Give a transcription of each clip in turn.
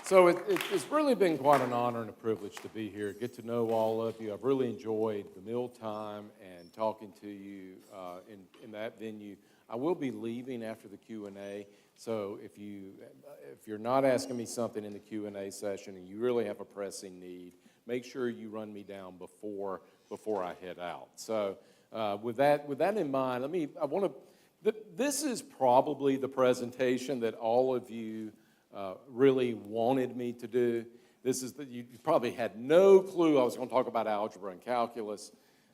So it's really been quite an honor and a privilege to be here, get to know all of you. I've really enjoyed the mealtime and talking to you in that venue. I will be leaving after the Q&A, so if you're not asking me something in the Q&A session and you really have a pressing need, make sure you run me down before I head out. So with that in mind, this is probably the presentation that all of you really wanted me to do. You probably had no clue I was going to talk about algebra and calculus.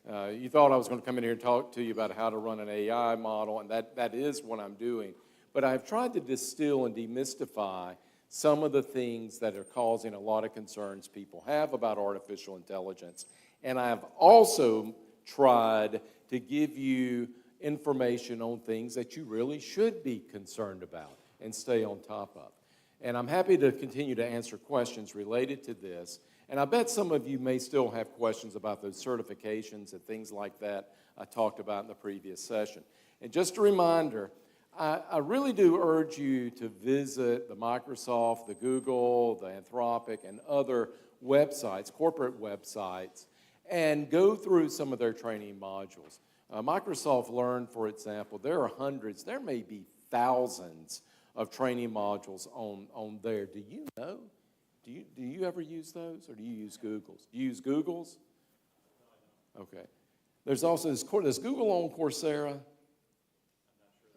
You thought I was going to come in here and talk to you about how to run an AI model, and that is what I'm doing. But I've tried to distill and demystify some of the things that are causing a lot of concerns people have about artificial intelligence. And I've also tried to give you information on things that you really should be concerned about and stay on top of. And I'm happy to continue to answer questions related to this. And I bet some of you may still have questions about those certifications and things like that I talked about in the previous session. And just a reminder, I really do urge you to visit the Microsoft, the Google, the Anthropic, and other websites, corporate websites, and go through some of their training modules. Microsoft Learn, for example, there are hundreds, there may be thousands of training modules on there. Do you know? Do you ever use those, or do you use Google's? Do you use Google's? Okay. There's also does Google own Coursera?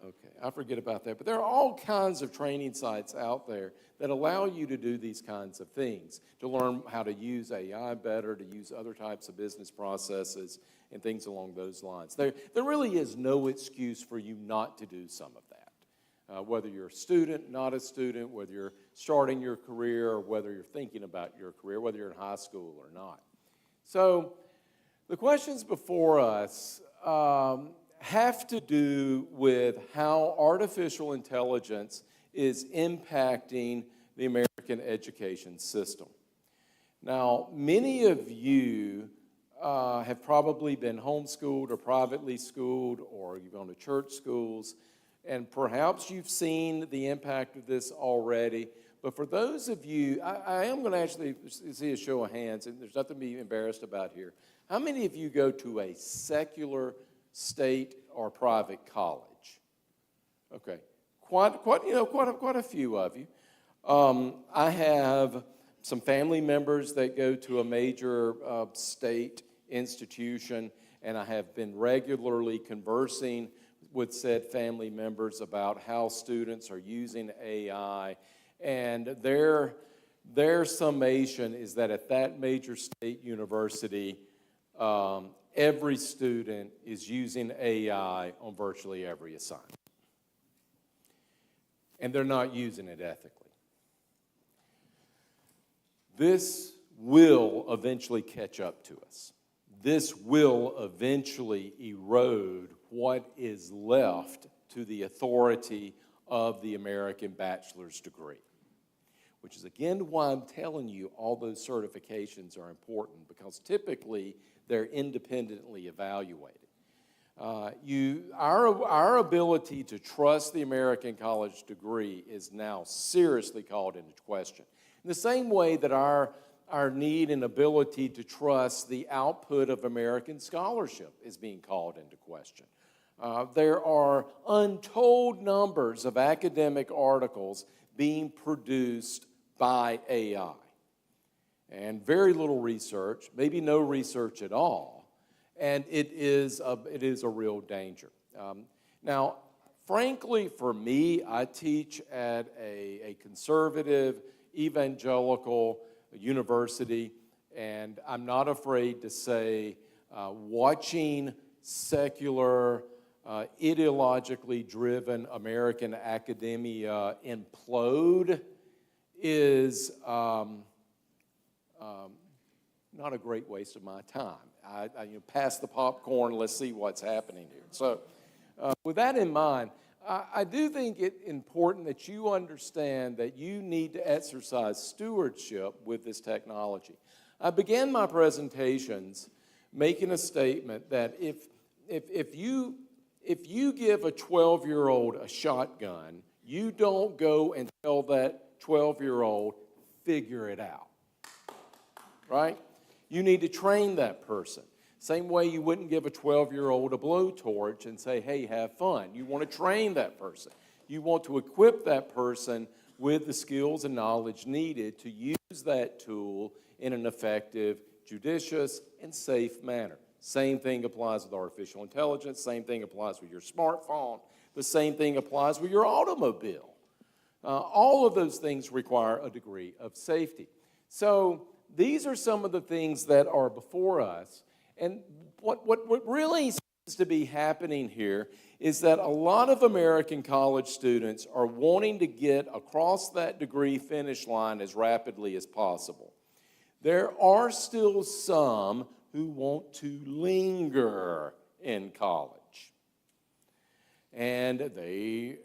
Okay, I forget about that. But there are all kinds of training sites out there that allow you to do these kinds of things, to learn how to use AI better, to use other types of business processes, and things along those lines. There really is no excuse for you not to do some of that. Whether you're a student, not a student, whether you're starting your career, or whether you're thinking about your career, whether you're in high school or not. So the questions before us have to do with how artificial intelligence is impacting the American education system. Now, many of you have probably been homeschooled or privately schooled, or you've gone to church schools, and perhaps you've seen the impact of this already. But for those of you, I am going to actually see a show of hands, and there's nothing to be embarrassed about here. How many of you go to a secular state or private college? Okay, quite a few of you. I have some family members that go to a major state institution, and I have been regularly conversing with said family members about how students are using AI, and their summation is that at that major state university, every student is using AI on virtually every assignment. And they're not using it ethically. This will eventually catch up to us. This will eventually erode what is left to the authority of the American bachelor's degree, which is again why I'm telling you all those certifications are important, because typically they're independently evaluated. Our ability to trust the American college degree is now seriously called into question. In the same way that our need and ability to trust the output of American scholarship is being called into question. There are untold numbers of academic articles being produced by AI, and very little research, maybe no research at all, and it is a real danger. Now, frankly, for me, I teach at a conservative, evangelical university, and I'm not afraid to say watching secular, ideologically driven American academia implode is not a great waste of my time. Pass the popcorn, let's see what's happening here. So with that in mind, I do think it's important that you understand that you need to exercise stewardship with this technology. I began my presentations making a statement that if you give a 12-year-old a shotgun, you don't go and tell that 12-year-old, figure it out, right? You need to train that person. Same way you wouldn't give a 12-year-old a blowtorch and say, hey, have fun. You want to train that person. You want to equip that person with the skills and knowledge needed to use that tool in an effective, judicious, and safe manner. Same thing applies with artificial intelligence. Same thing applies with your smartphone. The same thing applies with your automobile. All of those things require a degree of safety. So these are some of the things that are before us. And what really seems to be happening here is that a lot of American college students are wanting to get across that degree finish line as rapidly as possible. There are still some who want to linger in college. And they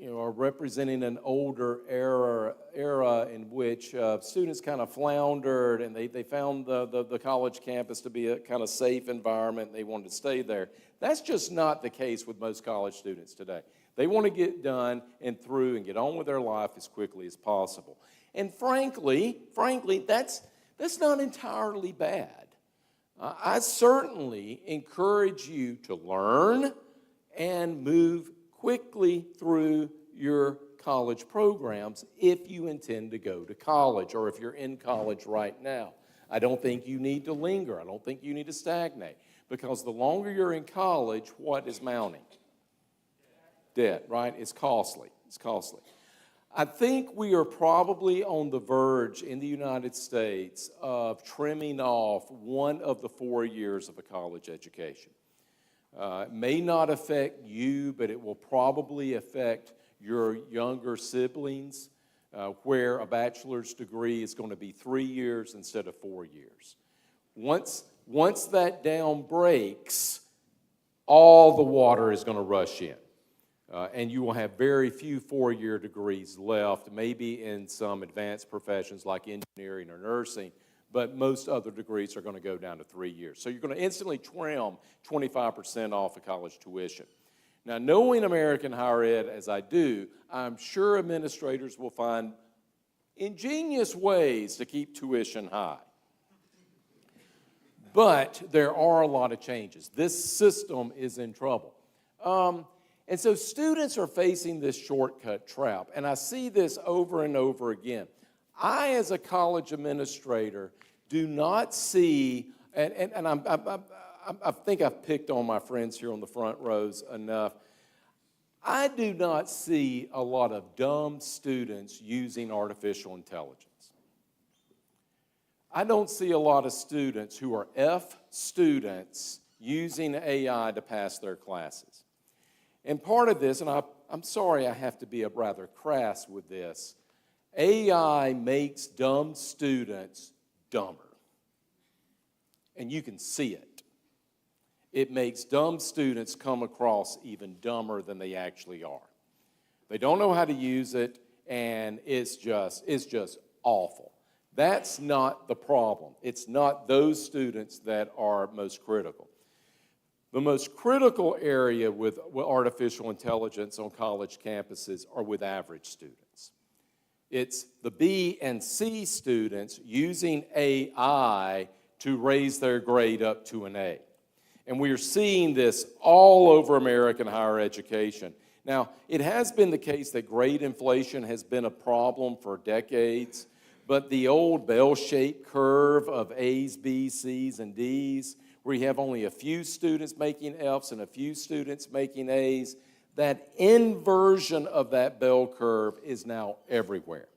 are representing an older era in which students kind of floundered and they found the college campus to be a kind of safe environment and they wanted to stay there. That's just not the case with most college students today. They want to get done and through and get on with their life as quickly as possible. And frankly, that's not entirely bad. I certainly encourage you to learn and move quickly through your college programs if you intend to go to college or if you're in college right now. I don't think you need to linger. I don't think you need to stagnate because the longer you're in college, what is mounting? Debt, right? It's costly. It's costly. I think we are probably on the verge in the United States of trimming off one of the 4 years of a college education. It may not affect you, but it will probably affect your younger siblings, where a bachelor's degree is going to be 3 years instead of 4 years. Once that dam breaks, all the water is going to rush in. And you will have very few 4-year degrees left, maybe in some advanced professions like engineering or nursing, but most other degrees are going to go down to 3 years. So you're going to instantly trim 25% off of college tuition. Now, knowing American higher ed as I do, I'm sure administrators will find ingenious ways to keep tuition high. But there are a lot of changes. This system is in trouble. And so students are facing this shortcut trap, and I see this over and over again. I, as a college administrator, do not see, and I think I've picked on my friends here on the front rows enough. I do not see a lot of dumb students using artificial intelligence. I don't see a lot of students who are F students using AI to pass their classes. And part of this, and I'm sorry I have to be rather crass with this, AI makes dumb students dumber. And you can see it. It makes dumb students come across even dumber than they actually are. They don't know how to use it, and it's just awful. That's not the problem. It's not those students that are most critical. The most critical area with artificial intelligence on college campuses are with average students. It's the B and C students using AI to raise their grade up to an A. And we are seeing this all over American higher education. Now, it has been the case that grade inflation has been a problem for decades, but the old bell-shaped curve of A's, B's, C's, and D's, where you have only a few students making F's and a few students making A's, that inversion of that bell curve is now everywhere.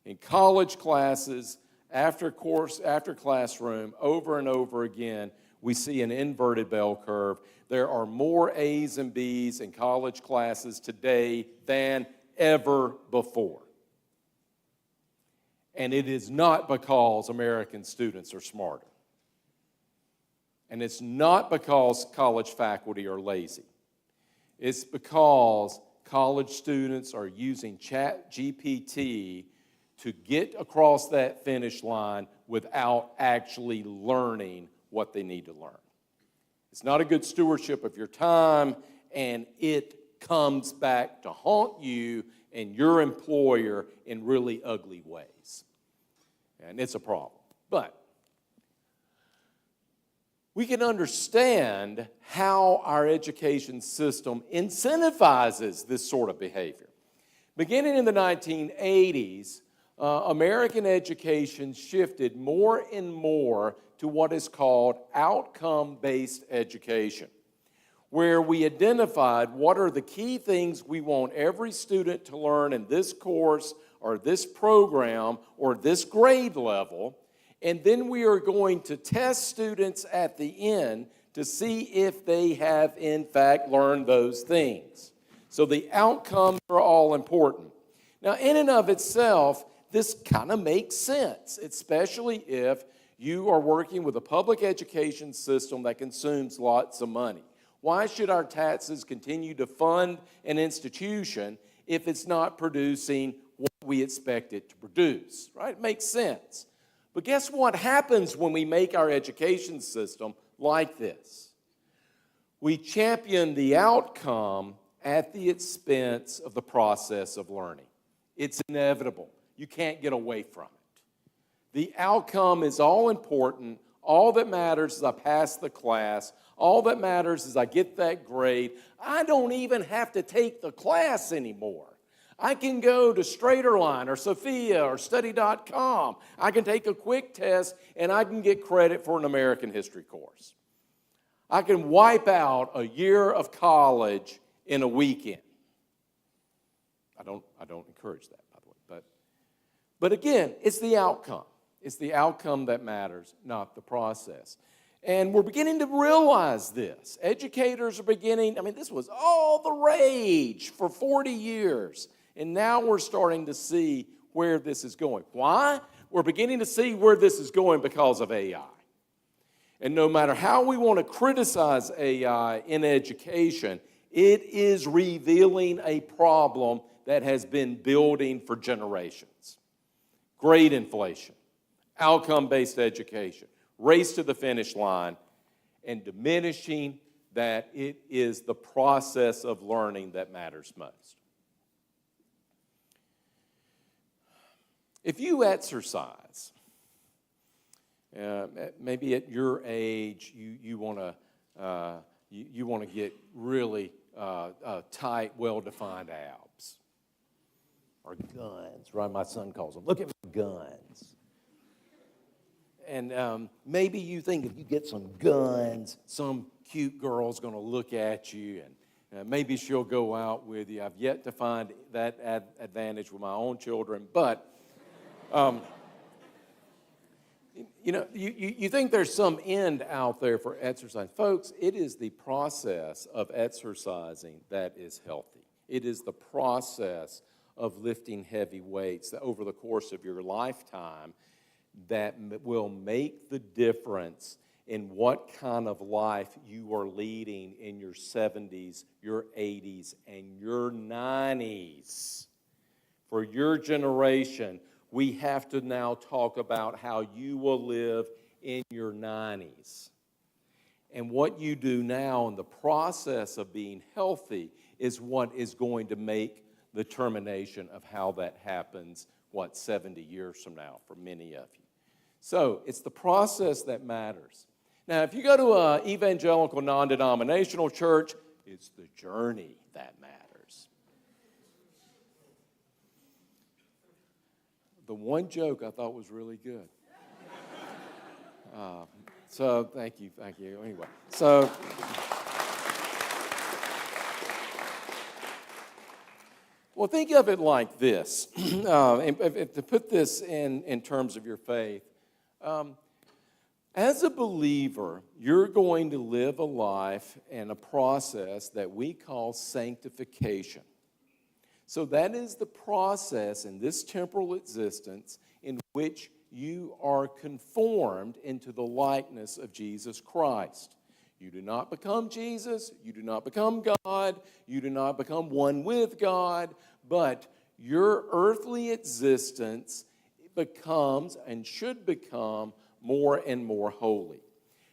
In college classes, after classroom, over and over again, we see an inverted bell curve. There are more A's and B's in college classes today than ever before. And it is not because American students are smarter. And it's not because college faculty are lazy. It's because college students are using ChatGPT to get across that finish line without actually learning what they need to learn. It's not a good stewardship of your time, and it comes back to haunt you and your employer in really ugly ways. and it's a problem. But we can understand how our education system incentivizes this sort of behavior. Beginning in the 1980s, American education shifted more and more to what is called outcome-based education, where we identified what are the key things we want every student to learn in this course or this program or this grade level, and then we are going to test students at the end to see if they have in fact learned those things. So the outcomes are all important. Now, in and of itself, this kind of makes sense, especially if you are working with a public education system that consumes lots of money. Why should our taxes continue to fund an institution if it's not producing what we expect it to produce, right? It makes sense. But guess what happens when we make our education system like this? We champion the outcome at the expense of the process of learning. It's inevitable. You can't get away from it. The outcome is all important. All that matters is I pass the class. All that matters is I get that grade. I don't even have to take the class anymore. I can go to Straighterline or Sophia or Study.com. I can take a quick test and I can get credit for an American history course. I can wipe out a year of college in a weekend. I don't encourage that, by the way. But again, it's the outcome. It's the outcome that matters, not the process. And we're beginning to realize this. Educators are beginning, this was all the rage for 40 years. And now we're starting to see where this is going. Why? We're beginning to see where this is going because of AI. And no matter how we want to criticize AI in education, it is revealing a problem that has been building for generations. Grade inflation, outcome-based education, race to the finish line, and diminishing that it is the process of learning that matters most. If you exercise, maybe at your age you want to get really tight, well-defined abs or guns, right? My son calls them. Look at my guns. And maybe you think if you get some guns, some cute girl's going to look at you and maybe she'll go out with you. I've yet to find that advantage with my own children, but you think there's some end out there for exercise. Folks, it is the process of exercising that is healthy. It is the process of lifting heavy weights that over the course of your lifetime that will make the difference in what kind of life you are leading in your 70s, your 80s, and your 90s. For your generation, we have to now talk about how you will live in your 90s. And what you do now in the process of being healthy is what is going to make the determination of how that happens, 70 years from now for many of you. So it's the process that matters. Now, if you go to an evangelical non-denominational church, it's the journey that matters. The one joke I thought was really good. So thank you. Anyway, so well, think of it like this. To put this in terms of your faith, as a believer, you're going to live a life and a process that we call sanctification. So that is the process in this temporal existence in which you are conformed into the likeness of Jesus Christ. You do not become Jesus, you do not become God, you do not become one with God, but your earthly existence becomes and should become more and more holy.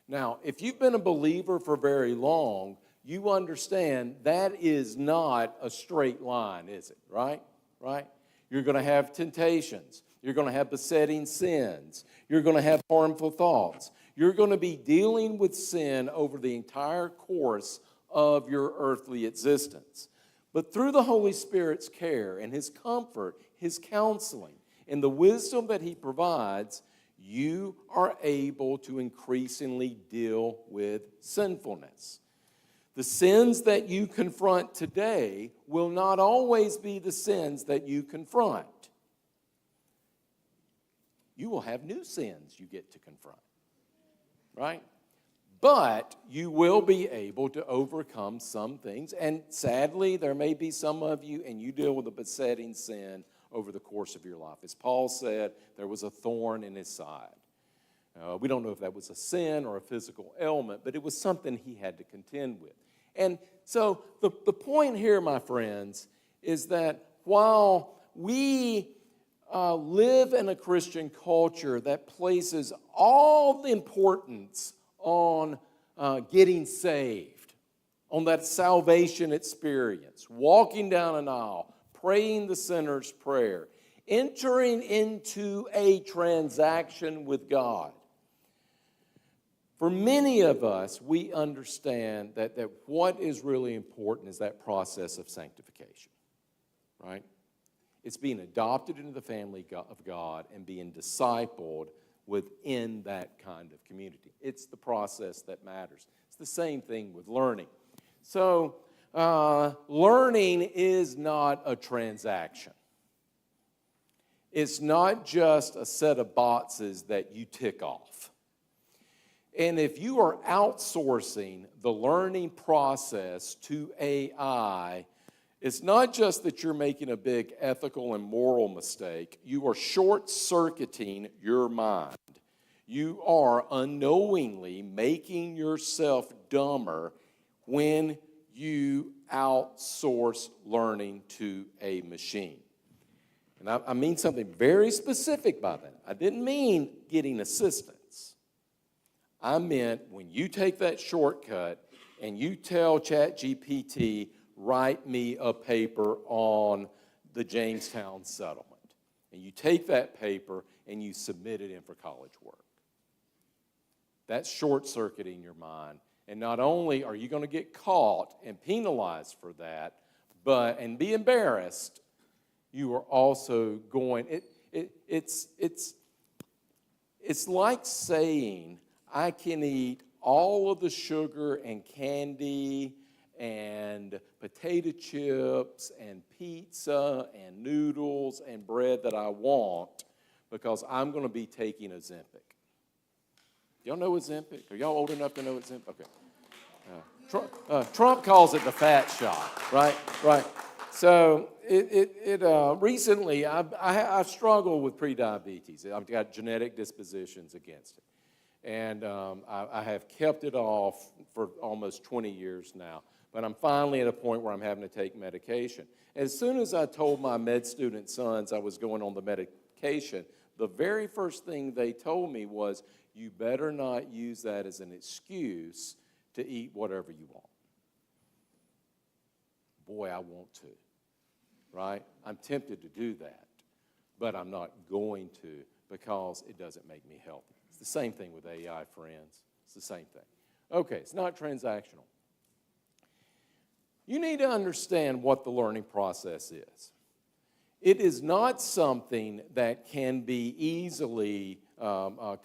Now, if you've been a believer for very long, you understand that is not a straight line, is it? Right? You're going to have temptations. You're going to have besetting sins. You're going to have harmful thoughts. You're going to be dealing with sin over the entire course of your earthly existence. But through the Holy Spirit's care and His comfort, His counseling, and the wisdom that He provides, you are able to increasingly deal with sinfulness. The sins that you confront today will not always be the sins that you confront. You will have new sins you get to confront, right? But you will be able to overcome some things. And sadly, there may be some of you, and you deal with a besetting sin over the course of your life. As Paul said, there was a thorn in his side. We don't know if that was a sin or a physical ailment, but it was something he had to contend with. And so the point here, my friends, is that while we live in a Christian culture that places all the importance on getting saved, on that salvation experience, walking down an aisle, praying the sinner's prayer, entering into a transaction with God. For many of us, we understand that what is really important is that process of sanctification, right? It's being adopted into the family of God and being discipled within that kind of community. It's the process that matters. It's the same thing with learning. So, learning is not a transaction. It's not just a set of boxes that you tick off. And if you are outsourcing the learning process to AI, it's not just that you're making a big ethical and moral mistake. You are short-circuiting your mind. You are unknowingly making yourself dumber when you outsource learning to a machine. And I mean something very specific by that. I didn't mean getting assistance. I meant when you take that shortcut and you tell ChatGPT, write me a paper on the Jamestown settlement. And you take that paper and you submit it in for college work. That's short-circuiting your mind. And not only are you going to get caught and penalized for that, and be embarrassed, you are also going, it's like saying, I can eat all of the sugar and candy and potato chips and pizza and noodles and bread that I want because I'm going to be taking Ozempic. Y'all know Ozempic? Are y'all old enough to know Ozempic? Okay. Trump calls it the fat shot, right? Right. So recently I've struggled with prediabetes. I've got genetic dispositions against it. And I have kept it off for almost 20 years now. But I'm finally at a point where I'm having to take medication. As soon as I told my med student sons I was going on the medication, the very first thing they told me was, you better not use that as an excuse to eat whatever you want. Boy, I want to, right? I'm tempted to do that, but I'm not going to because it doesn't make me healthy. It's the same thing with AI, friends. It's the same thing. Okay, it's not transactional. You need to understand what the learning process is. It is not something that can be easily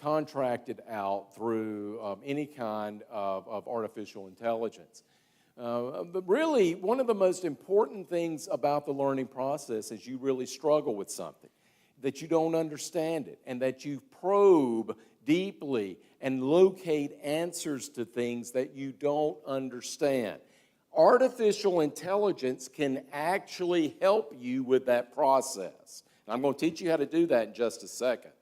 contracted out through any kind of artificial intelligence. But really, one of the most important things about the learning process is you really struggle with something, that you don't understand it, and that you probe deeply and locate answers to things that you don't understand. Artificial intelligence can actually help you with that process. And I'm going to teach you how to do that in just a second.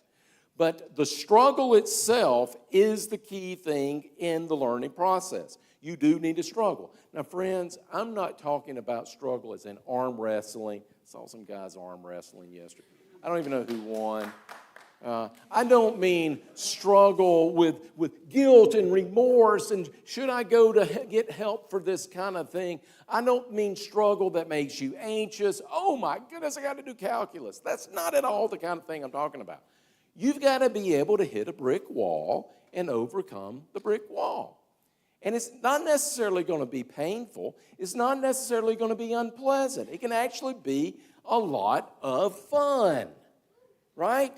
But the struggle itself is the key thing in the learning process. You do need to struggle. Now, friends, I'm not talking about struggle as in arm wrestling. I saw some guys arm wrestling yesterday. I don't even know who won. I don't mean struggle with guilt and remorse and should I go to get help for this kind of thing. I don't mean struggle that makes you anxious. Oh my goodness, I got to do calculus. That's not at all the kind of thing I'm talking about. You've got to be able to hit a brick wall and overcome the brick wall. And it's not necessarily going to be painful. It's not necessarily going to be unpleasant. It can actually be a lot of fun, right?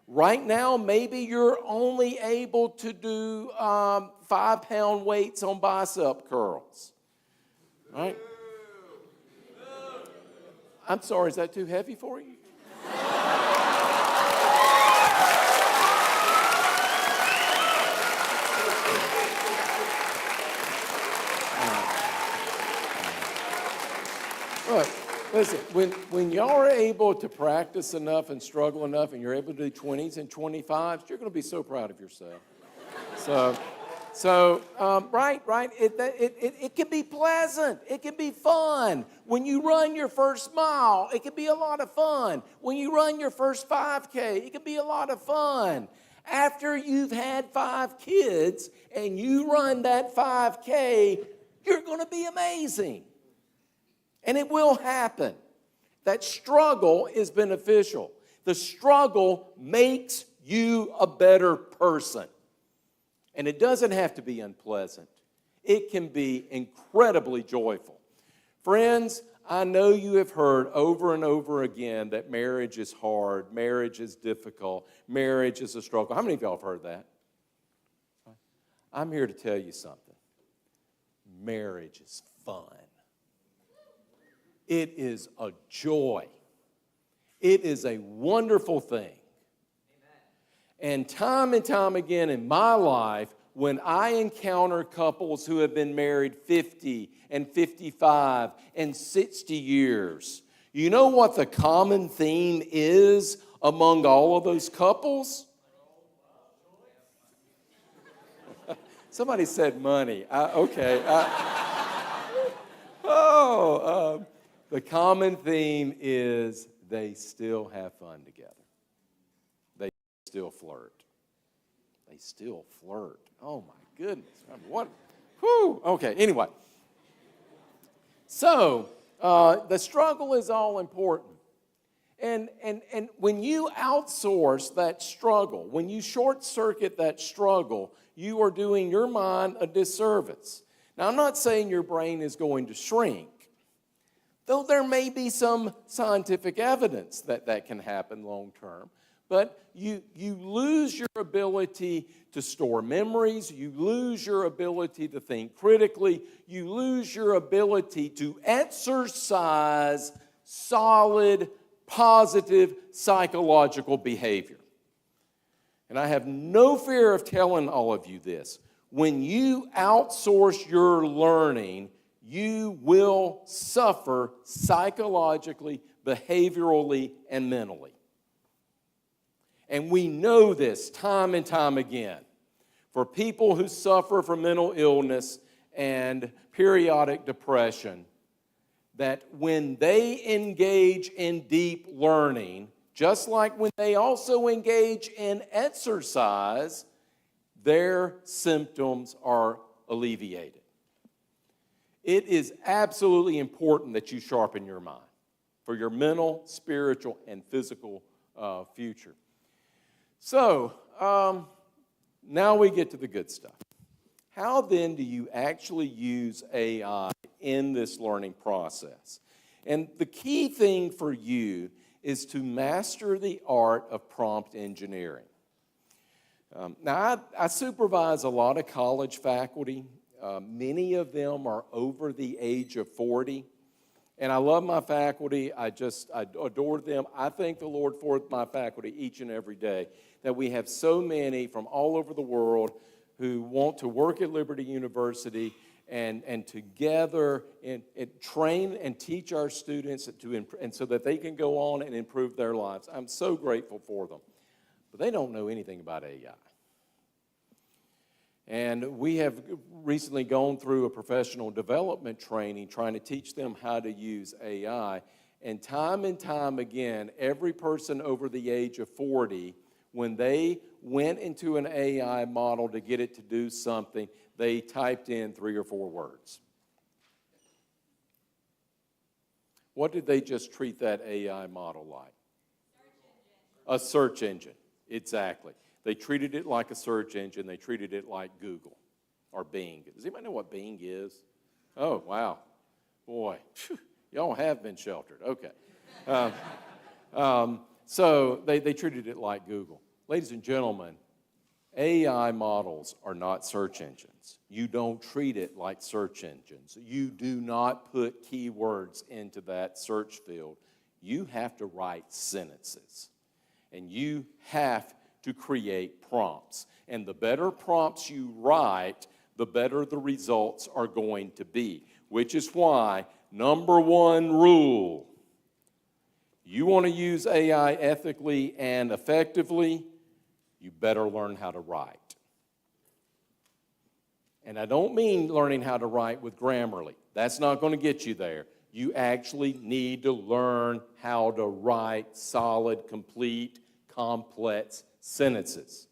Right now, maybe you're only able to do 5-pound weights on bicep curls, right? I'm sorry, is that too heavy for you? Look, listen, when y'all are able to practice enough and struggle enough and you're able to do 20s and 25s, you're going to be so proud of yourself. Right. It can be pleasant. It can be fun. When you run your first mile, it can be a lot of fun. When you run your first 5K, it can be a lot of fun. After you've had 5 kids and you run that 5K, you're going to be amazing. And it will happen. That struggle is beneficial. The struggle makes you a better person. And it doesn't have to be unpleasant. It can be incredibly joyful. Friends, I know you have heard over and over again that marriage is hard, marriage is difficult, marriage is a struggle. How many of y'all have heard that? I'm here to tell you something. Marriage is fun. It is a joy. It is a wonderful thing. And time again in my life, when I encounter couples who have been married 50 and 55 and 60 years, you know what the common theme is among all of those couples? Somebody said money. The common theme is they still have fun together. They still flirt. They still flirt. Oh my goodness. What? Whew. Okay, anyway. So, the struggle is all important. And when you outsource that struggle, when you short circuit that struggle, you are doing your mind a disservice. Now, I'm not saying your brain is going to shrink, though there may be some scientific evidence that that can happen long term. But you lose your ability to store memories. You lose your ability to think critically. You lose your ability to exercise solid, positive psychological behavior. And I have no fear of telling all of you this. When you outsource your learning, you will suffer psychologically, behaviorally, and mentally. And we know this time and time again. For people who suffer from mental illness and periodic depression, that when they engage in deep learning, just like when they also engage in exercise, their symptoms are alleviated. It is absolutely important that you sharpen your mind for your mental, spiritual, and physical future. So, now we get to the good stuff. How then do you actually use AI in this learning process? And the key thing for you is to master the art of prompt engineering. Now, I supervise a lot of college faculty. Many of them are over the age of 40. And I love my faculty. I adore them. I thank the Lord for my faculty each and every day, that we have so many from all over the world who want to work at Liberty University and together and train and teach our students and so that they can go on and improve their lives. I'm so grateful for them. But they don't know anything about AI. And we have recently gone through a professional development training trying to teach them how to use AI. And time again, every person over the age of 40 when they went into an AI model to get it to do something, they typed in 3 or 4 words. What did they just treat that AI model like? A search engine, exactly. They treated it like a search engine. They treated it like Google or Bing. Does anybody know what Bing is? Oh, wow. Boy, y'all have been sheltered. Okay. So they treated it like Google. Ladies and gentlemen, AI models are not search engines. You don't treat it like search engines. You do not put keywords into that search field. You have to write sentences. And you have to create prompts. And the better prompts you write, the better the results are going to be. Which is why, number 1 rule, you want to use AI ethically and effectively, you better learn how to write. And I don't mean learning how to write with Grammarly. That's not going to get you there. You actually need to learn how to write solid, complete, complex sentences.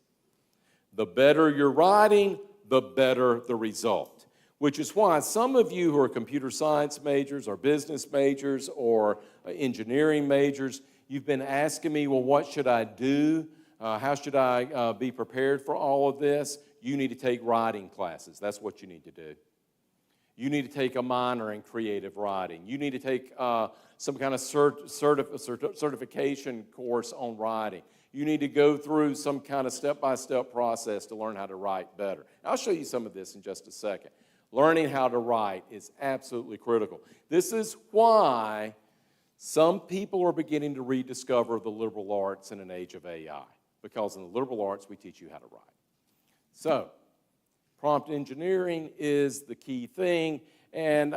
The better you're writing, the better the result. Which is why some of you who are computer science majors or business majors or engineering majors, you've been asking me, well, what should I do? How should I be prepared for all of this? You need to take writing classes. That's what you need to do. You need to take a minor in creative writing. You need to take some kind of certification course on writing. You need to go through some kind of step-by-step process to learn how to write better. I'll show you some of this in just a second. Learning how to write is absolutely critical. This is why some people are beginning to rediscover the liberal arts in an age of AI, because in the liberal arts, we teach you how to write. So, prompt engineering is the key thing, and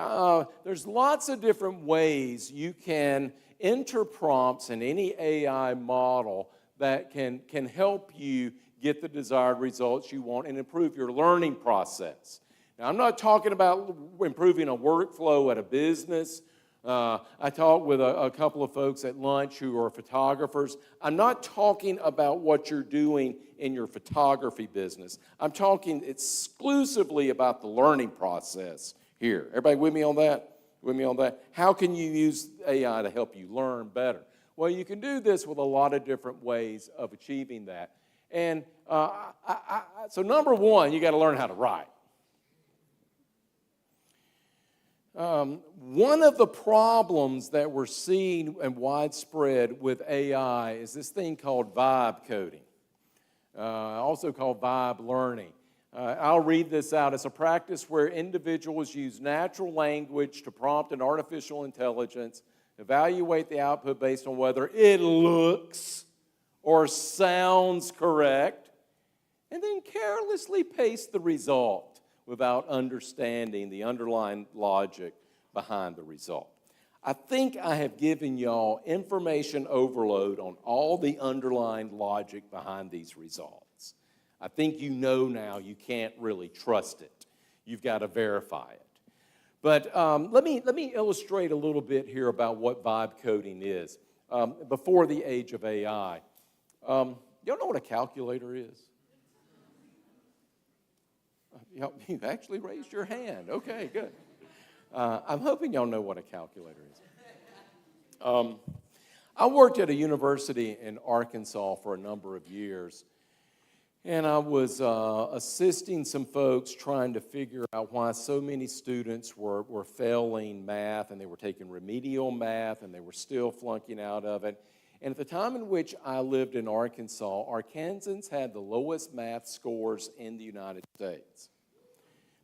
there's lots of different ways you can enter prompts in any AI model that can help you get the desired results you want and improve your learning process. Now, I'm not talking about improving a workflow at a business. I talked with a couple of folks at lunch who are photographers. I'm not talking about what you're doing in your photography business. I'm talking exclusively about the learning process here. Everybody with me on that? With me on that? How can you use AI to help you learn better? Well, you can do this with a lot of different ways of achieving that. And so number 1, you got to learn how to write. One of the problems that we're seeing and widespread with AI is this thing called vibe coding, also called vibe learning. I'll read this out. It's a practice where individuals use natural language to prompt an artificial intelligence, evaluate the output based on whether it looks or sounds correct, and then carelessly paste the result without understanding the underlying logic behind the result. I think I have given y'all information overload on all the underlying logic behind these results. I think you know now you can't really trust it. You've got to verify it. But let me illustrate a little bit here about what vibe coding is. Before the age of AI, y'all know what a calculator is? You've actually raised your hand. Okay, good. I'm hoping y'all know what a calculator is. I worked at a university in Arkansas for a number of years, and I was assisting some folks trying to figure out why so many students were failing math, and they were taking remedial math, and they were still flunking out of it. And at the time in which I lived in Arkansas, Arkansans had the lowest math scores in the United States.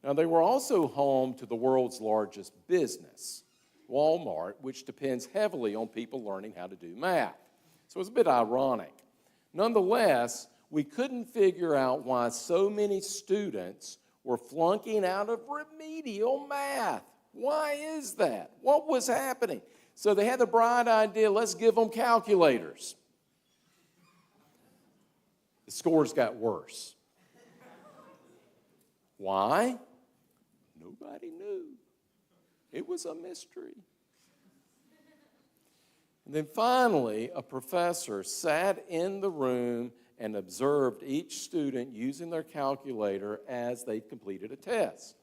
Now, they were also home to the world's largest business, Walmart, which depends heavily on people learning how to do math. So it's a bit ironic. Nonetheless, we couldn't figure out why so many students were flunking out of remedial math. Why is that? What was happening? So they had the bright idea, let's give them calculators. The scores got worse. Why? Nobody knew. It was a mystery. And then finally, a professor sat in the room and observed each student using their calculator as they completed a test.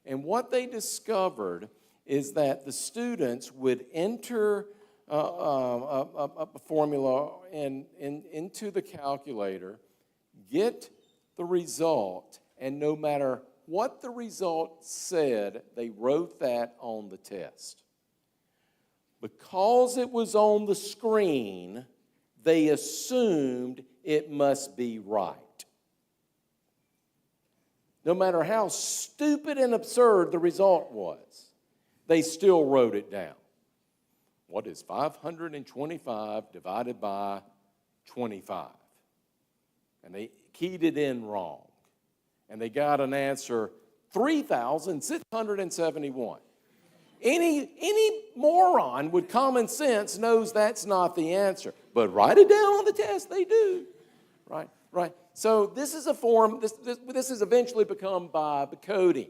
And what they discovered is that the students would enter a formula into the calculator, get the result, and no matter what the result said, they wrote that on the test. Because it was on the screen, they assumed it must be right. No matter how stupid and absurd the result was, they still wrote it down. What is 525 divided by 25? And they keyed it in wrong. And they got an answer, 3,671. Any moron with common sense knows that's not the answer. But write it down on the test, they do. Right. So this is a form, this has eventually become vibe coding.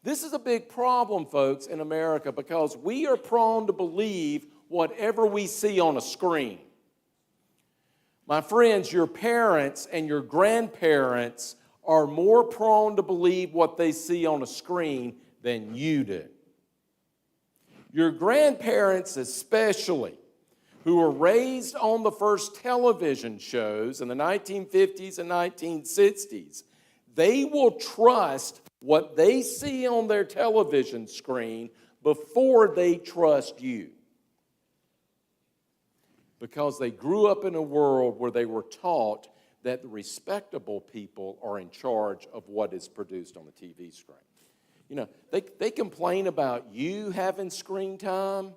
This is a big problem, folks, in America because we are prone to believe whatever we see on a screen. My friends, your parents and your grandparents are more prone to believe what they see on a screen than you do. Your grandparents especially, who were raised on the first television shows in the 1950s and 1960s, they will trust what they see on their television screen before they trust you. Because they grew up in a world where they were taught that the respectable people are in charge of what is produced on the TV screen. You know, they complain about you having screen time.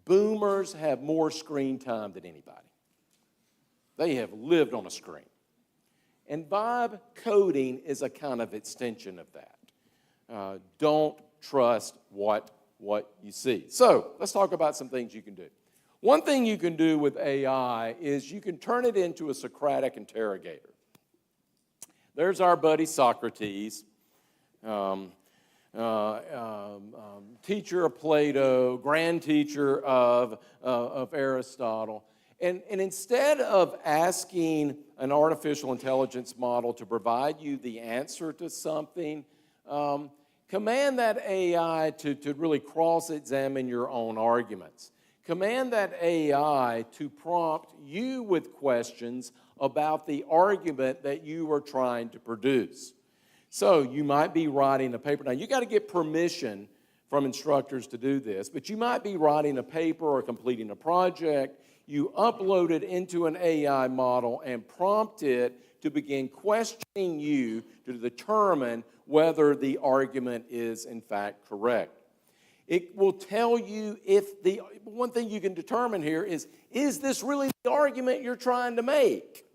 Boomers have more screen time than anybody. They have lived on a screen. And vibe coding is a kind of extension of that. Don't trust what you see. So let's talk about some things you can do. One thing you can do with AI is you can turn it into a Socratic interrogator. There's our buddy Socrates, teacher of Plato, grand teacher of Aristotle. And instead of asking an artificial intelligence model to provide you the answer to something, command that AI to really cross-examine your own arguments. Command that AI to prompt you with questions about the argument that you are trying to produce. So you might be writing a paper. Now, you got to get permission from instructors to do this, but you might be writing a paper or completing a project. You upload it into an AI model and prompt it to begin questioning you to determine whether the argument is, in fact, correct. It will tell you if one thing you can determine here is this really the argument you're trying to make?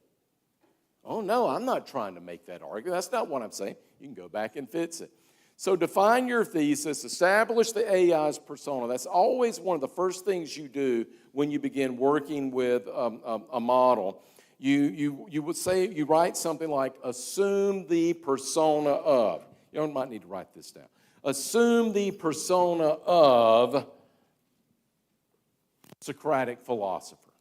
Oh, no, I'm not trying to make that argument. That's not what I'm saying. You can go back and fix it. So define your thesis, establish the AI's persona. That's always one of the first things you do when you begin working with a model. You would say, you write something like, assume the persona of. You might need to write this down. Assume the persona of Socratic philosopher.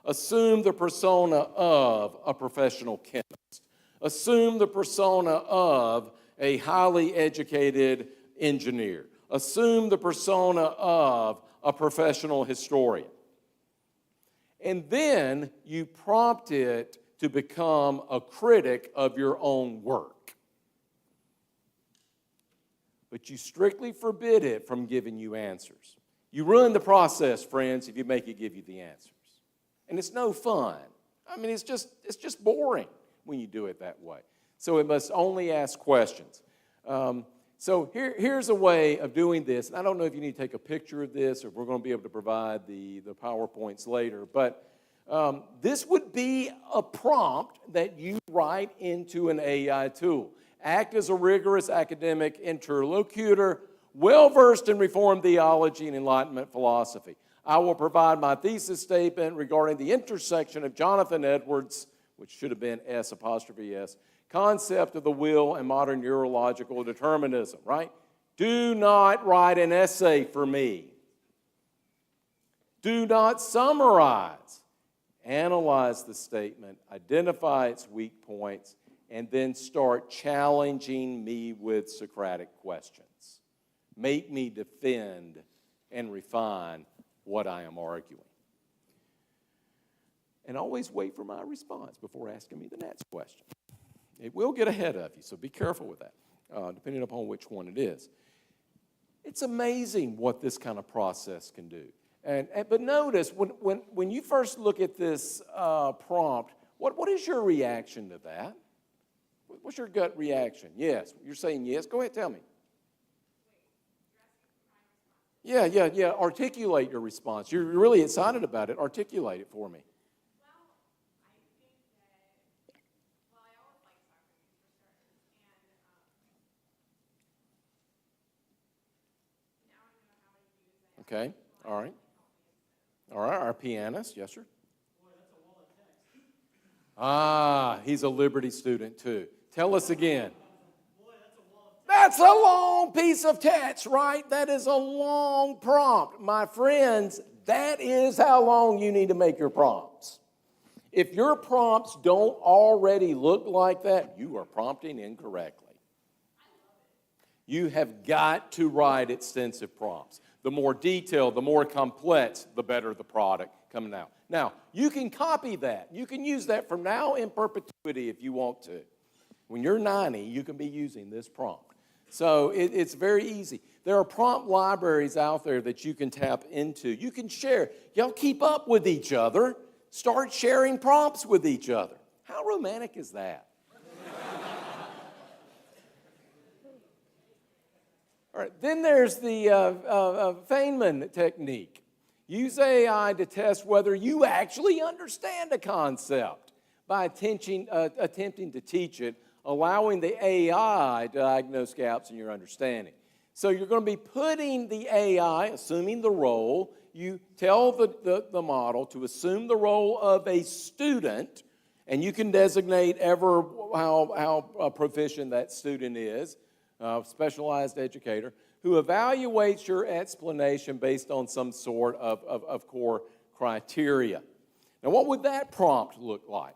Assume the persona of a professional chemist. Assume the persona of a highly educated engineer. Assume the persona of a professional historian. And then you prompt it to become a critic of your own work. But you strictly forbid it from giving you answers. You ruin the process, friends, if you make it give you the answers. And it's no fun. I mean, it's just boring when you do it that way. So it must only ask questions. So here's a way of doing this. And I don't know if you need to take a picture of this or if we're going to be able to provide the PowerPoints later. But this would be a prompt that you write into an AI tool. Act as a rigorous academic interlocutor, well-versed in Reformed theology and Enlightenment philosophy. I will provide my thesis statement regarding the intersection of Jonathan Edwards, which should have been S', concept of the will and modern neurological determinism, right? Do not write an essay for me. Do not summarize. analyze the statement, identify its weak points, and then start challenging me with Socratic questions. Make me defend and refine what I am arguing. And always wait for my response before asking me the next question. It will get ahead of you, so be careful with that, depending upon which one it is. It's amazing what this kind of process can do. But notice, when you first look at this prompt, what is your reaction to that? What's your gut reaction? Yes. You're saying yes? Go ahead, tell me. Yeah. Articulate your response. You're really excited about it. Articulate it for me. Okay, all right. All right, our pianist, yes, sir? Boy, that's a wall of text. He's a Liberty student, too. Tell us again. Boy, that's a wall of text. That's a long piece of text, right? That is a long prompt. My friends, that is how long you need to make your prompts. If your prompts don't already look like that, you are prompting incorrectly. You have got to write extensive prompts. The more detailed, the more complex, the better the product coming out. Now, you can copy that. You can use that from now in perpetuity if you want to. When you're 90, you can be using this prompt. So it's very easy. There are prompt libraries out there that you can tap into. You can share. Y'all keep up with each other. Start sharing prompts with each other. How romantic is that? All right, then there's the Feynman technique. Use AI to test whether you actually understand a concept by attempting to teach it, allowing the AI to diagnose gaps in your understanding. So you're going to be putting the AI, assuming the role, you tell the model to assume the role of a student, and you can designate how proficient that student is, specialized educator, who evaluates your explanation based on some sort of core criteria. Now, what would that prompt look like?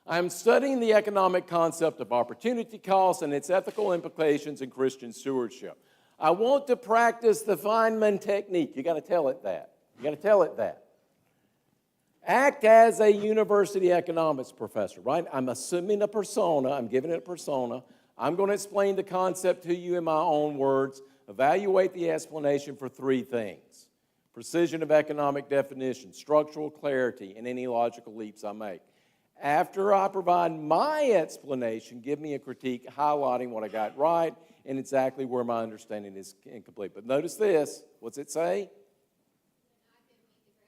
I'm studying the economic concept of opportunity cost and its ethical implications in Christian stewardship. I want to practice the Feynman technique. You got to tell it that. You got to tell it that. Act as a university economics professor, right? I'm assuming a persona. I'm giving it a persona. I'm going to explain the concept to you in my own words. Evaluate the explanation for three things: precision of economic definition, structural clarity, and any logical leaps I make. After I provide my explanation, give me a critique highlighting what I got right and exactly where my understanding is incomplete. But notice this. What's it say?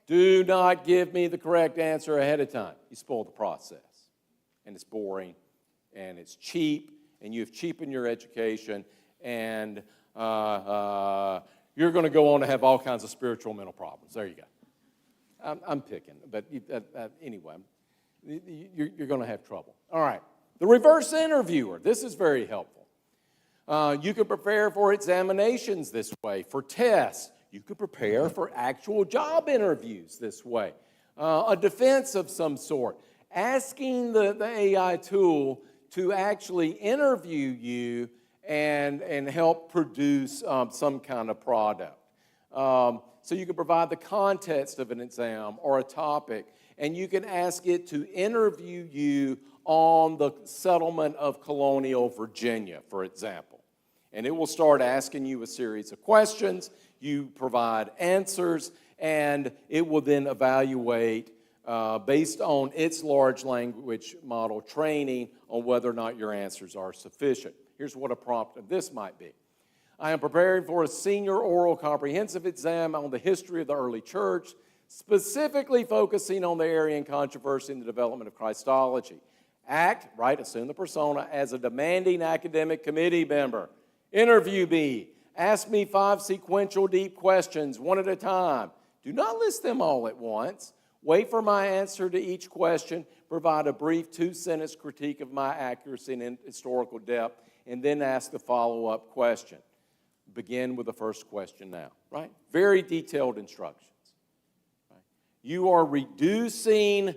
Do not give me the correct answer ahead of time. You spoil the process. And it's boring, and it's cheap, and you've cheapened your education, and you're going to go on to have all kinds of spiritual mental problems. There you go. I'm picking, but anyway, you're going to have trouble. All right. The reverse interviewer. This is very helpful. You can prepare for examinations this way, for tests. You could prepare for actual job interviews this way. A defense of some sort. Asking the AI tool to actually interview you and help produce some kind of product. So you can provide the context of an exam or a topic, and you can ask it to interview you on the settlement of colonial Virginia, for example. And it will start asking you a series of questions. You provide answers, and it will then evaluate based on its large language model training on whether or not your answers are sufficient. Here's what a prompt of this might be. I am preparing for a senior oral comprehensive exam on the history of the early church, specifically focusing on the Arian controversy and the development of Christology. Act, right, assume the persona, as a demanding academic committee member. Interview me. Ask me 5 sequential deep questions, one at a time. Do not list them all at once. Wait for my answer to each question. Provide a brief 2-sentence critique of my accuracy and historical depth, and then ask the follow-up question. Begin with the first question now, right? Very detailed instructions. Right? You are reducing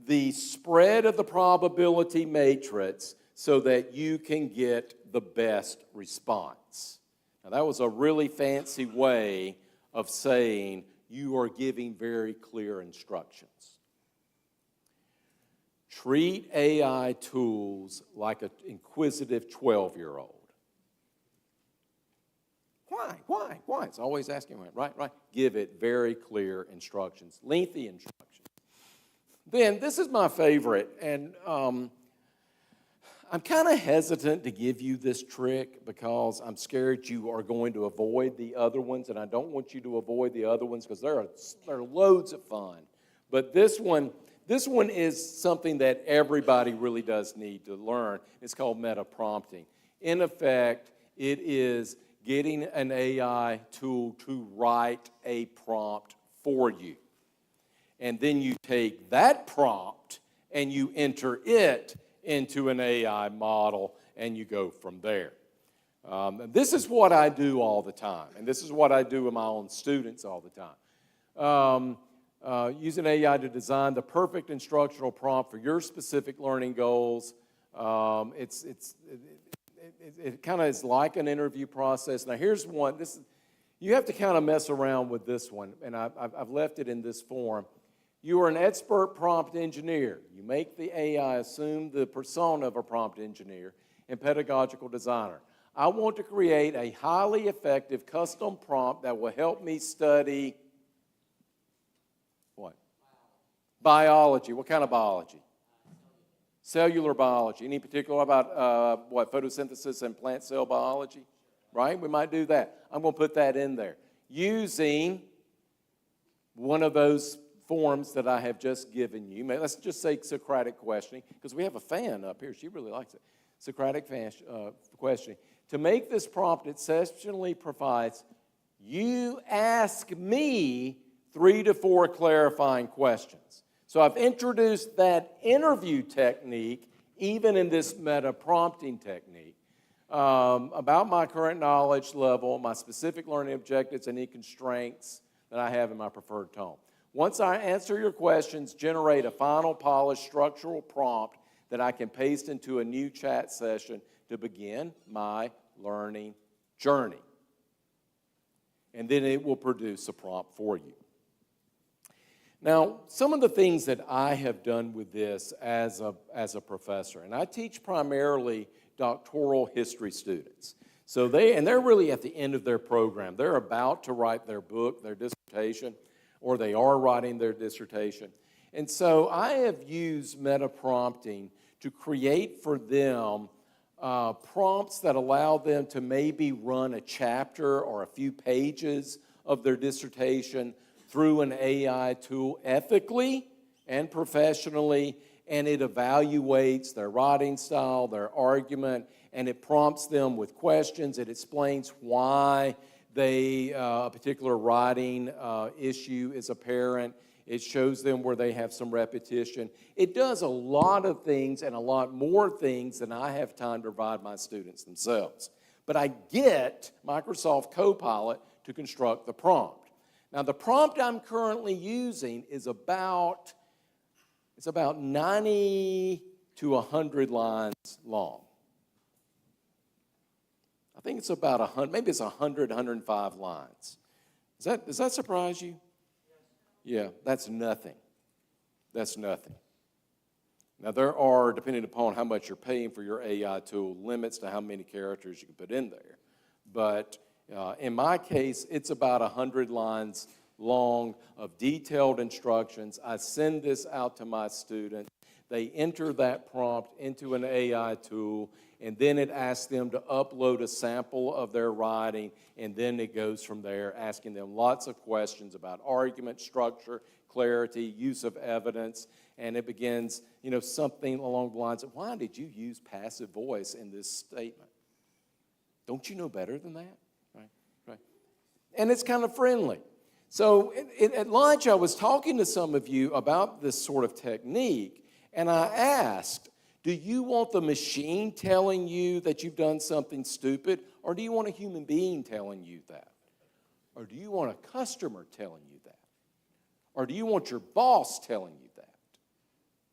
the spread of the probability matrix so that you can get the best response. Now, that was a really fancy way of saying you are giving very clear instructions. Treat AI tools like an inquisitive 12-year-old. Why? It's always asking why, right? Give it very clear instructions, lengthy instructions. Then, this is my favorite, and I'm kind of hesitant to give you this trick because I'm scared you are going to avoid the other ones, and I don't want you to avoid the other ones because they're loads of fun. But this one is something that everybody really does need to learn. It's called meta prompting. In effect, it is getting an AI tool to write a prompt for you. And then you take that prompt and you enter it into an AI model and you go from there. This is what I do all the time, and this is what I do with my own students all the time. Using AI to design the perfect instructional prompt for your specific learning goals. It kind of is like an interview process. Now, here's one. You have to kind of mess around with this one, and I've left it in this form. You are an expert prompt engineer. You make the AI assume the persona of a prompt engineer and pedagogical designer. I want to create a highly effective custom prompt that will help me study what? Biology. What kind of biology? Cellular biology. Any particular about photosynthesis and plant cell biology? Right? We might do that. I'm going to put that in there using one of those forms that I have just given you. Let's just say Socratic questioning, because we have a fan up here. She really likes it. Socratic questioning. To make this prompt exceptionally precise, you ask me 3 to 4 clarifying questions. So I've introduced that interview technique, even in this meta prompting technique, about my current knowledge level, my specific learning objectives, and any constraints that I have in my preferred tone. Once I answer your questions, generate a final polished structural prompt that I can paste into a new chat session to begin my learning journey. And then it will produce a prompt for you. Now, some of the things that I have done with this as a professor, and I teach primarily doctoral history students. So they're really at the end of their program. They're about to write their book, their dissertation, or they are writing their dissertation. And so I have used meta prompting to create for them prompts that allow them to maybe run a chapter or a few pages of their dissertation through an AI tool ethically and professionally, and it evaluates their writing style, their argument, and it prompts them with questions. It explains why a particular writing issue is apparent. It shows them where they have some repetition. It does a lot of things and a lot more things than I have time to provide my students themselves. But I get Microsoft Copilot to construct the prompt. Now, the prompt I'm currently using is about 90 to 100 lines long. I think it's about 100, maybe it's 100, 105 lines. Does that surprise you? Yeah, that's nothing. That's nothing. Now, there are, depending upon how much you're paying for your AI tool, limits to how many characters you can put in there. But in my case, it's about 100 lines long of detailed instructions. I send this out to my students. They enter that prompt into an AI tool, and then it asks them to upload a sample of their writing, and then it goes from there, asking them lots of questions about argument, structure, clarity, use of evidence, and it begins, something along the lines of, why did you use passive voice in this statement? Don't you know better than that? Right. And it's kind of friendly. So at lunch, I was talking to some of you about this sort of technique, and I asked, do you want the machine telling you that you've done something stupid, or do you want a human being telling you that? Or do you want a customer telling you that? Or do you want your boss telling you that?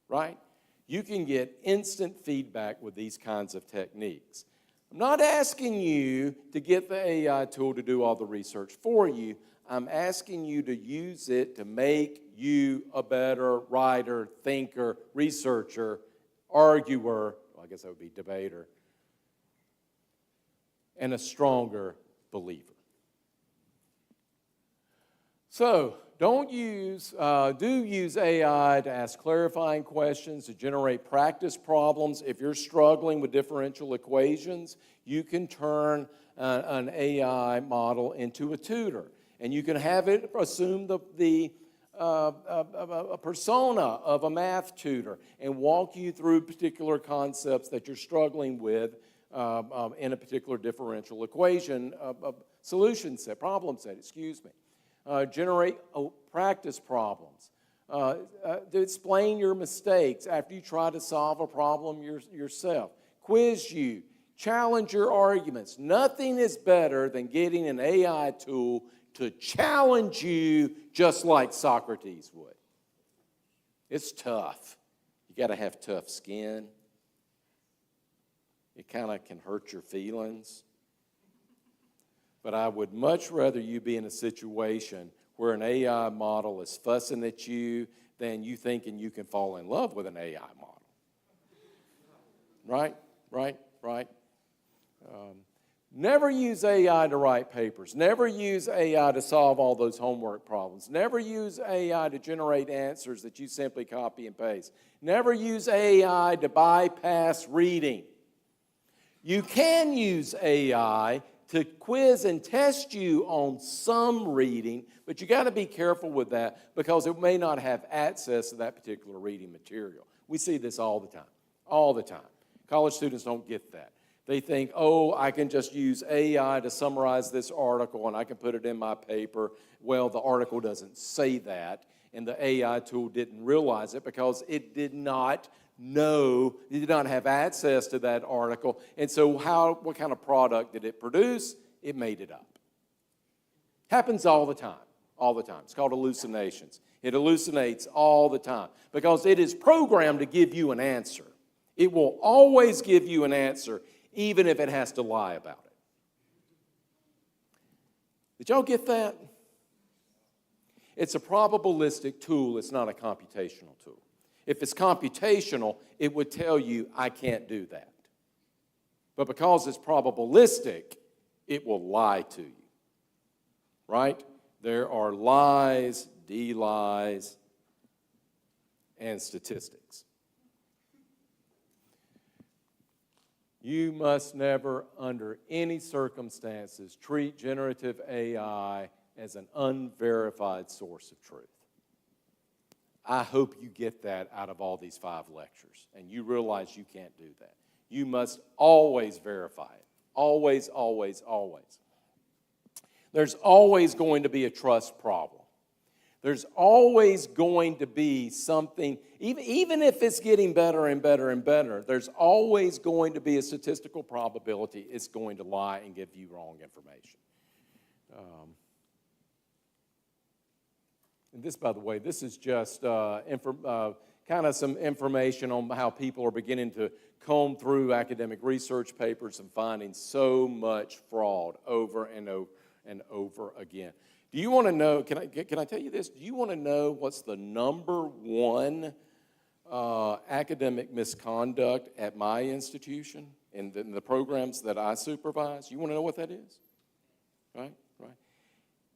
Right? You can get instant feedback with these kinds of techniques. I'm not asking you to get the AI tool to do all the research for you. I'm asking you to use it to make you a better writer, thinker, researcher, arguer, well, I guess that would be debater, and a stronger believer. So, do use AI to ask clarifying questions, to generate practice problems. If you're struggling with differential equations, you can turn an AI model into a tutor. And you can have it assume a persona of a math tutor and walk you through particular concepts that you're struggling with in a particular differential equation solution set, problem set, excuse me. Generate practice problems. To explain your mistakes after you try to solve a problem yourself. Quiz you. Challenge your arguments. Nothing is better than getting an AI tool to challenge you just like Socrates would. It's tough. You got to have tough skin. It kind of can hurt your feelings. But I would much rather you be in a situation where an AI model is fussing at you than you thinking you can fall in love with an AI model. Right? Never use AI to write papers. Never use AI to solve all those homework problems. Never use AI to generate answers that you simply copy and paste. Never use AI to bypass reading. You can use AI to quiz and test you on some reading, but you got to be careful with that because it may not have access to that particular reading material. We see this all the time. College students don't get that. They think, oh, I can just use AI to summarize this article and I can put it in my paper. Well, the article doesn't say that, and the AI tool didn't realize it because it did not know, it did not have access to that article. And so what kind of product did it produce? It made it up. Happens all the time. It's called hallucinations. It hallucinates all the time because it is programmed to give you an answer. It will always give you an answer, even if it has to lie about it. Did y'all get that? It's a probabilistic tool. It's not a computational tool. If it's computational, it would tell you, I can't do that. But because it's probabilistic, it will lie to you. Right? There are lies, d-lies, and statistics. You must never, under any circumstances, treat generative AI as an unverified source of truth. I hope you get that out of all these 5 lectures, and you realize you can't do that. You must always verify it. Always, always, always. There's always going to be a trust problem. There's always going to be something, even if it's getting better and better and better, there's always going to be a statistical probability it's going to lie and give you wrong information. And this, by the way, this is just kind of some information on how people are beginning to comb through academic research papers and finding so much fraud over and over and over again. Do you want to know, can I tell you this? Do you want to know what's the number one academic misconduct at my institution in the programs that I supervise? You want to know what that is? Right?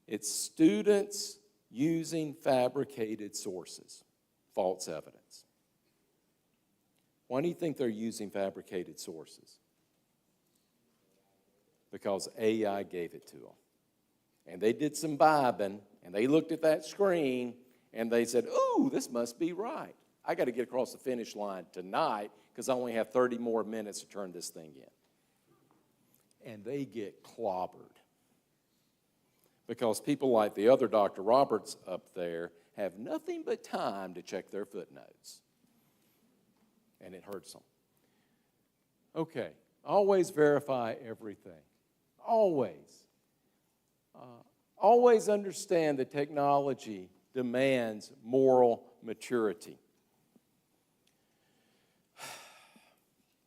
It's students using fabricated sources, false evidence. Why do you think they're using fabricated sources? Because AI gave it to them. And they did some vibing, and they looked at that screen, and they said, ooh, this must be right. I got to get across the finish line tonight because I only have 30 more minutes to turn this thing in. And they get clobbered. Because people like the other Dr. Roberts up there have nothing but time to check their footnotes. And it hurts them. Okay, always verify everything. Always. Always understand that technology demands moral maturity.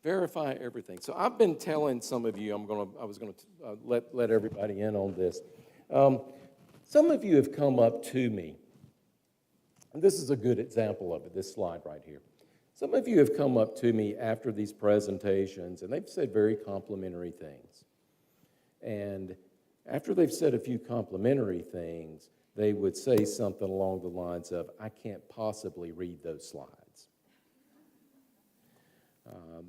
Verify everything. So I've been telling some of you, I was going to let everybody in on this. Some of you have come up to me, and this is a good example of it, this slide right here. Some of you have come up to me after these presentations, and they've said very complimentary things. And after they've said a few complimentary things, they would say something along the lines of, I can't possibly read those slides.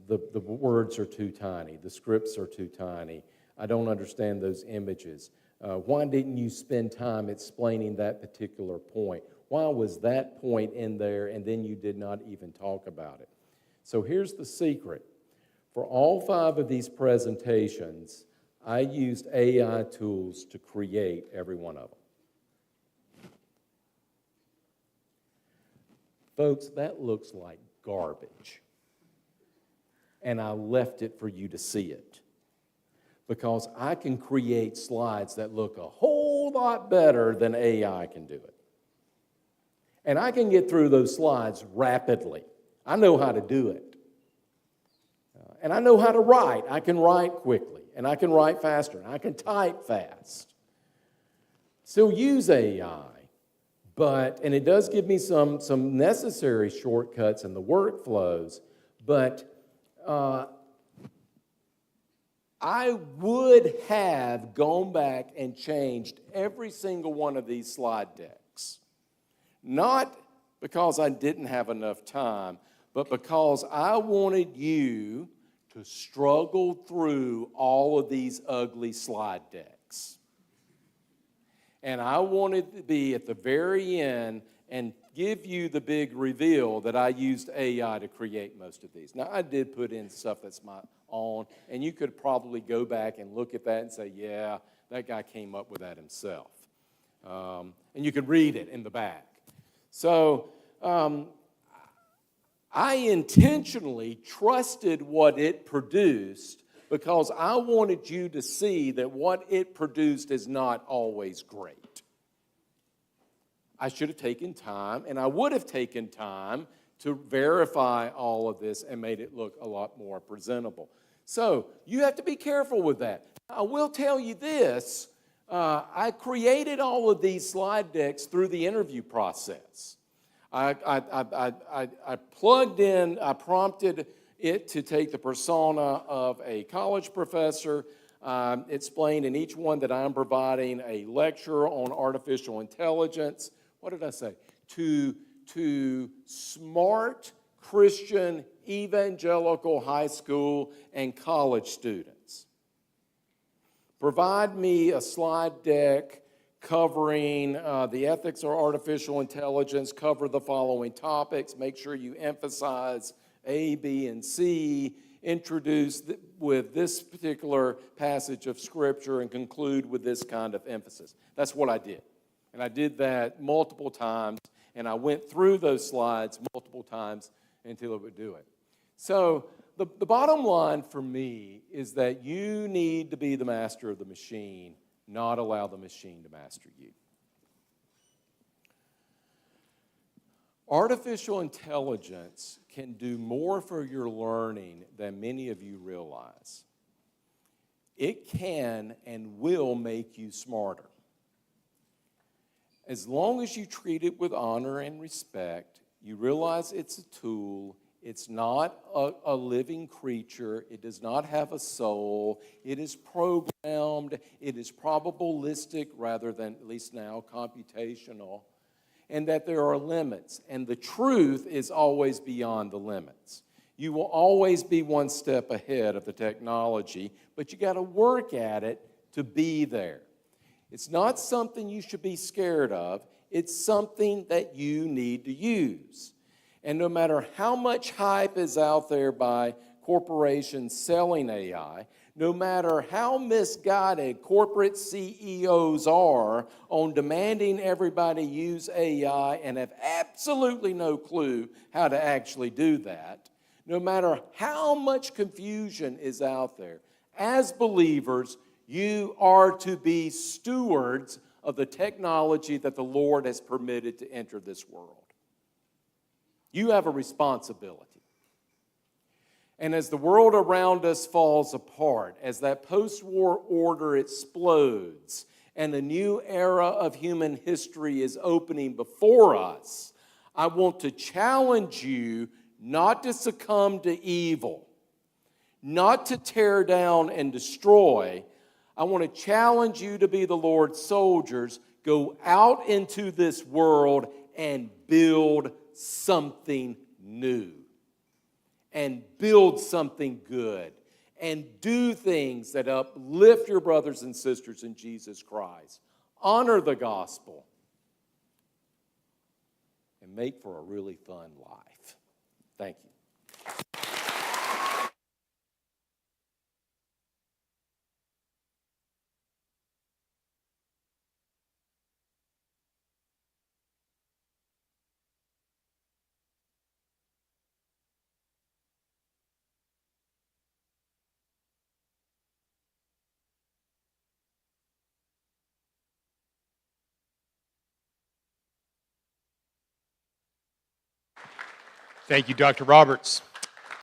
The words are too tiny. The scripts are too tiny. I don't understand those images. Why didn't you spend time explaining that particular point? Why was that point in there and then you did not even talk about it? So here's the secret. For all 5 of these presentations, I used AI tools to create every one of them. Folks, that looks like garbage. And I left it for you to see it. Because I can create slides that look a whole lot better than AI can do it. And I can get through those slides rapidly. I know how to do it. And I know how to write. I can write quickly, and I can write faster, and I can type fast. Still use AI, and it does give me some necessary shortcuts in the workflows, but I would have gone back and changed every single one of these slide decks. Not because I didn't have enough time, but because I wanted you to struggle through all of these ugly slide decks. And I wanted to be at the very end and give you the big reveal that I used AI to create most of these. Now, I did put in stuff that's my own, and you could probably go back and look at that and say, yeah, that guy came up with that himself. And you could read it in the back. So I intentionally trusted what it produced because I wanted you to see that what it produced is not always great. I should have taken time, and I would have taken time to verify all of this and made it look a lot more presentable. So you have to be careful with that. I will tell you this. I created all of these slide decks through the interview process. I prompted it to take the persona of a college professor, explain in each one that I'm providing a lecture on artificial intelligence. What did I say? To smart Christian evangelical high school and college students. Provide me a slide deck covering the ethics of artificial intelligence, cover the following topics, make sure you emphasize A, B, and C, introduce with this particular passage of Scripture, and conclude with this kind of emphasis. That's what I did. And I did that multiple times, and I went through those slides multiple times until it would do it. So the bottom line for me is that you need to be the master of the machine, not allow the machine to master you. Artificial intelligence can do more for your learning than many of you realize. It can and will make you smarter. As long as you treat it with honor and respect, you realize it's a tool. It's not a living creature. It does not have a soul. It is programmed. It is probabilistic rather than, at least now, computational. And that there are limits. And the truth is always beyond the limits. You will always be one step ahead of the technology, but you got to work at it to be there. It's not something you should be scared of. It's something that you need to use. And no matter how much hype is out there by corporations selling AI, no matter how misguided corporate CEOs are on demanding everybody use AI and have absolutely no clue how to actually do that, no matter how much confusion is out there, as believers, you are to be stewards of the technology that the Lord has permitted to enter this world. You have a responsibility. And as the world around us falls apart, as that post-war order explodes, and a new era of human history is opening before us, I want to challenge you not to succumb to evil, not to tear down and destroy. I want to challenge you to be the Lord's soldiers, go out into this world and build something new, and build something good, and do things that uplift your brothers and sisters in Jesus Christ. Honor the gospel, and make for a really fun life. Thank you. Thank you, Dr. Roberts.